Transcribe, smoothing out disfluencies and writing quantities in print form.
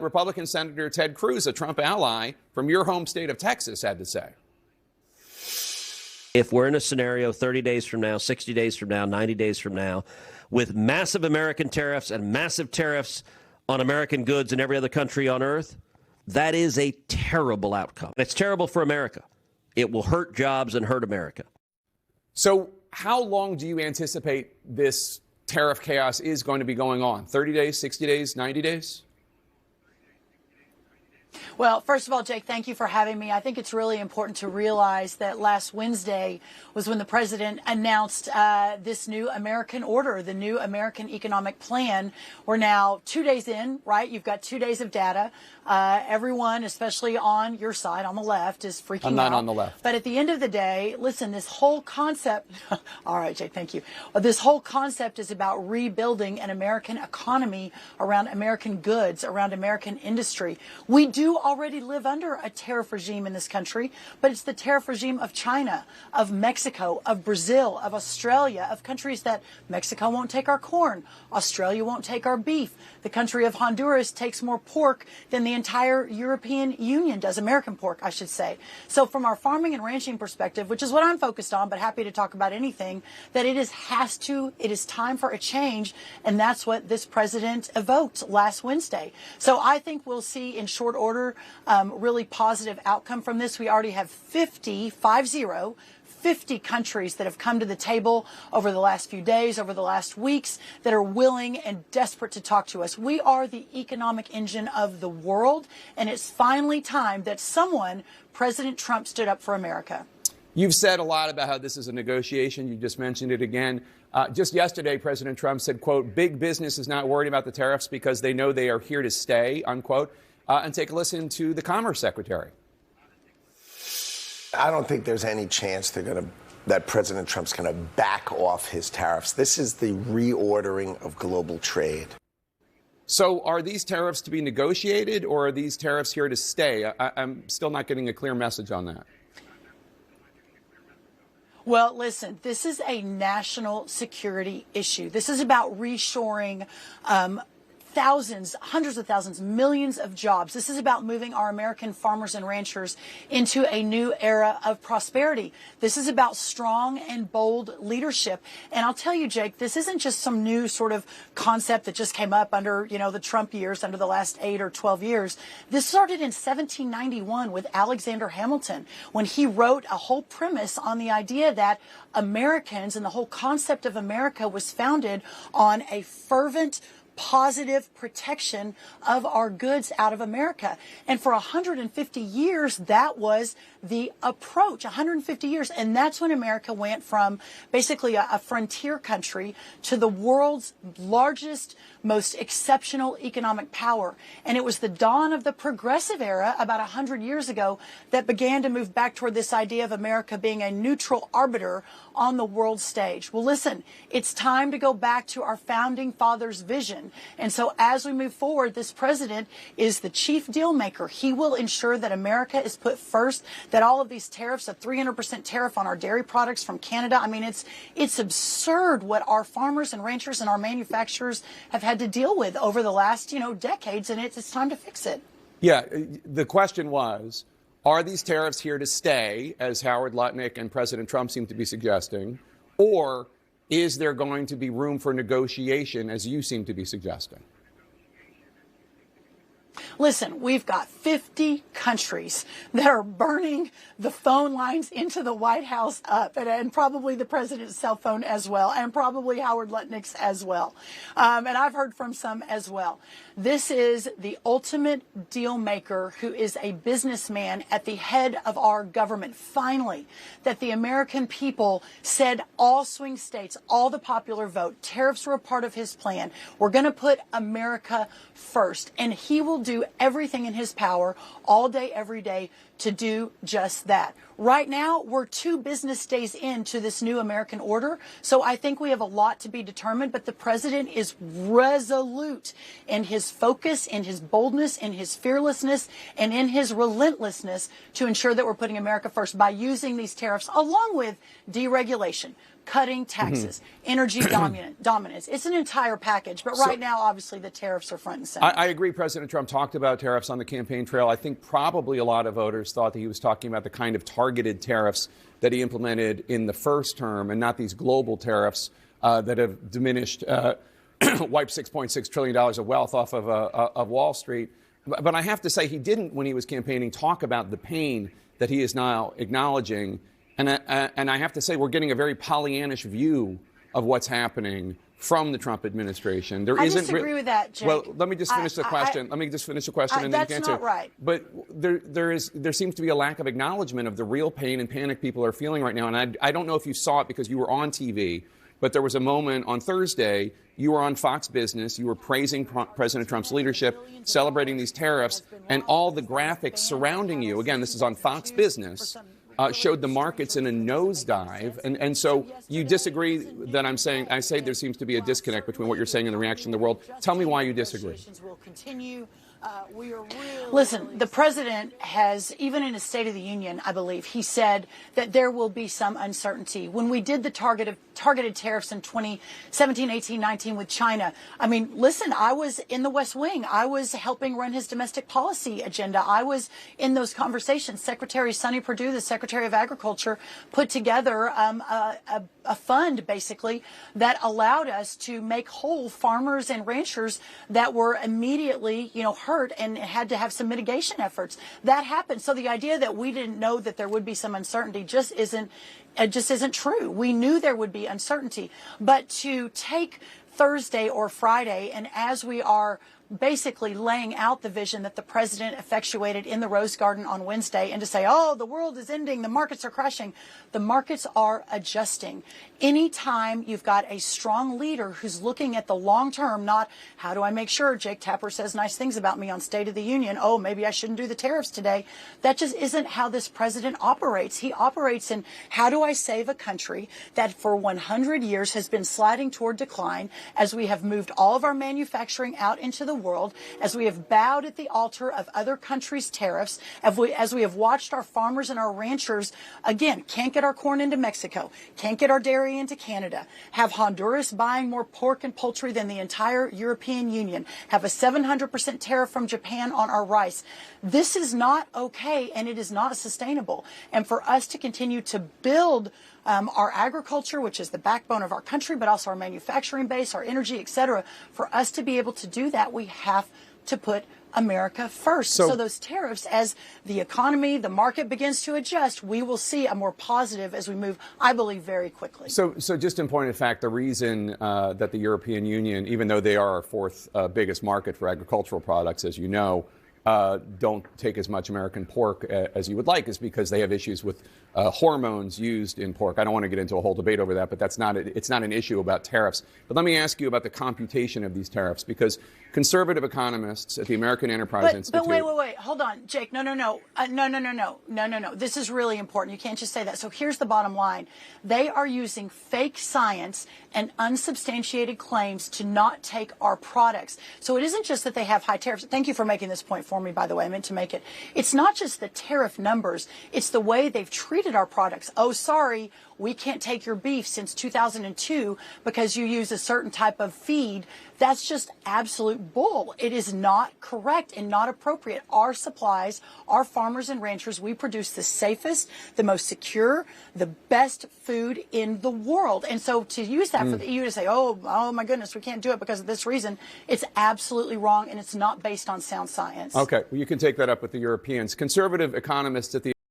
Republican Senator Ted Cruz, a Trump ally from your home state of Texas, had to say. If we're in a scenario 30 days from now, 60 days from now, 90 days from now, with massive American tariffs and massive tariffs on American goods in every other country on earth, that is a terrible outcome. It's terrible for America. It will hurt jobs and hurt America. So how long do you anticipate this tariff chaos is going to be going on? 30 days, 60 days, 90 days? Well, first of all, Jake, thank you for having me. I think it's really important to realize that last Wednesday was when the president announced this new American order, the new American economic plan. We're now 2 days in, right? You've got 2 days of data. Everyone, especially on your side, on the left, is freaking out. I'm not on the left. But at the end of the day, listen, this whole concept, all right, Jake, thank you. This whole concept is about rebuilding an American economy around American goods, around American industry. We do already live under a tariff regime in this country, but it's the tariff regime of China, of Mexico, of Brazil, of Australia, of countries that Mexico won't take our corn, Australia won't take our beef. The country of Honduras takes more pork than the entire European Union does, American pork, I should say. So from our farming and ranching perspective, which is what I'm focused on, but happy to talk about anything, that it is time for a change, and that's what this president evoked last Wednesday. So I think we'll see in short order really positive outcome from this. We already have 50 countries that have come to the table over the last few days, over the last weeks, that are willing and desperate to talk to us. We are the economic engine of the world, and it's finally time that someone, President Trump, stood up for America. You've said a lot about how this is a negotiation. You just mentioned it again. Just yesterday, President Trump said, quote, big business is not worried about the tariffs because they know they are here to stay, unquote. And take a listen to the Commerce Secretary. I don't think there's any chance that President Trump's going to back off his tariffs. This is the reordering of global trade. So are these tariffs to be negotiated, or are these tariffs here to stay? I'm still not getting a clear message on that. Well, listen, this is a national security issue. This is about reshoring thousands, hundreds of thousands, millions of jobs. This is about moving our American farmers and ranchers into a new era of prosperity. This is about strong and bold leadership. And I'll tell you, Jake, this isn't just some new sort of concept that just came up under, the Trump years, under the last 8 or 12 years. This started in 1791 with Alexander Hamilton, when he wrote a whole premise on the idea that Americans and the whole concept of America was founded on a fervent, positive protection of our goods out of America. And for 150 years, that was the approach, 150 years. And that's when America went from basically a frontier country to the world's largest, most exceptional economic power. And it was the dawn of the progressive era about 100 years ago that began to move back toward this idea of America being a neutral arbiter on the world stage. Well, listen, it's time to go back to our founding fathers' vision. And so as we move forward, this president is the chief deal maker. He will ensure that America is put first, that all of these tariffs, a 300% tariff on our dairy products from Canada. I mean, it's absurd what our farmers and ranchers and our manufacturers have had to deal with over the last, decades, and it's time to fix it. Yeah, the question was, are these tariffs here to stay, as Howard Lutnick and President Trump seem to be suggesting, or is there going to be room for negotiation, as you seem to be suggesting? Listen, we've got 50 countries that are burning the phone lines into the White House up, and probably the president's cell phone as well, and probably Howard Lutnick's as well. And I've heard from some as well. This is the ultimate deal maker who is a businessman at the head of our government. Finally, that the American people said all swing states, all the popular vote, tariffs were a part of his plan. We're going to put America first, and he will do everything in his power all day, every day to do just that. Right now, we're 2 business days into this new American order, so I think we have a lot to be determined, but the president is resolute in his focus, in his boldness, in his fearlessness, and in his relentlessness to ensure that we're putting America first by using these tariffs along with deregulation, cutting taxes, energy dominance. It's an entire package. But right now, obviously, the tariffs are front and center. I agree. President Trump talked about tariffs on the campaign trail. I think probably a lot of voters thought that he was talking about the kind of targeted tariffs that he implemented in the first term and not these global tariffs that have diminished, wiped $6.6 trillion of wealth off of Wall Street. But I have to say, he didn't, when he was campaigning, talk about the pain that he is now acknowledging. And I have to say, we're getting a very Pollyannish view of what's happening from the Trump administration. I disagree with that, Jake. Well, let me just finish the question. Let me just finish the question and then you can answer. That's not right. But there seems to be a lack of acknowledgement of the real pain and panic people are feeling right now. And I don't know if you saw it because you were on TV, but there was a moment on Thursday, you were on Fox Business, you were praising President Trump's leadership, celebrating these tariffs, and all the graphics surrounding you, again, this is on Fox Business, showed the markets in a nosedive. And so you disagree that I say there seems to be a disconnect between what you're saying and the reaction of the world. Tell me why you disagree. Listen, the president has, even in his State of the Union, I believe, he said that there will be some uncertainty. When we did the targeted tariffs in 2017, 18, 19 with China, I mean, listen, I was in the West Wing. I was helping run his domestic policy agenda. I was in those conversations. Secretary Sonny Perdue, the Secretary of Agriculture, put together a fund, basically, that allowed us to make whole farmers and ranchers that were immediately, hurt and had to have some mitigation efforts. That happened. So the idea that we didn't know that there would be some uncertainty just isn't true. We knew there would be uncertainty. But to take Thursday or Friday, and as we are basically laying out the vision that the president effectuated in the Rose Garden on Wednesday, and to say, oh, the world is ending, the markets are crashing. The markets are adjusting. Anytime you've got a strong leader who's looking at the long term, not how do I make sure Jake Tapper says nice things about me on State of the Union, oh, maybe I shouldn't do the tariffs today. That just isn't how this president operates. He operates in how do I save a country that for 100 years has been sliding toward decline as we have moved all of our manufacturing out into the world, as we have bowed at the altar of other countries' tariffs, as we have watched our farmers and our ranchers, again, can't get our corn into Mexico, can't get our dairy into Canada, have Honduras buying more pork and poultry than the entire European Union, have a 700% tariff from Japan on our rice. This is not okay, and it is not sustainable. And for us to continue to build our agriculture, which is the backbone of our country, but also our manufacturing base, our energy, et cetera. For us to be able to do that, we have to put America first. So those tariffs, as the economy, the market begins to adjust, we will see a more positive as we move, I believe, very quickly. So just in point of fact, the reason that the European Union, even though they are our fourth biggest market for agricultural products, as you know, don't take as much American pork as you would like is because they have issues with hormones used in pork. I don't want to get into a whole debate over that, but it's not an issue about tariffs. But let me ask you about the computation of these tariffs, because conservative economists at the American Enterprise Institute. But wait, hold on, Jake. No. This is really important. You can't just say that. So here's the bottom line. They are using fake science and unsubstantiated claims to not take our products. So it isn't just that they have high tariffs. Thank you for making this point for me, by the way. I meant to make it. It's not just the tariff numbers. It's the way they've treated our products. Oh, sorry, we can't take your beef since 2002 because you use a certain type of feed. That's just absolute bull. It is not correct and not appropriate. Our supplies, our farmers and ranchers, we produce the safest, the most secure, the best food in the world. And so to use that for the EU to say, oh my goodness, we can't do it because of this reason, it's absolutely wrong, and it's not based on sound science. Okay, well, you can take that up with the Europeans. Conservative economists at the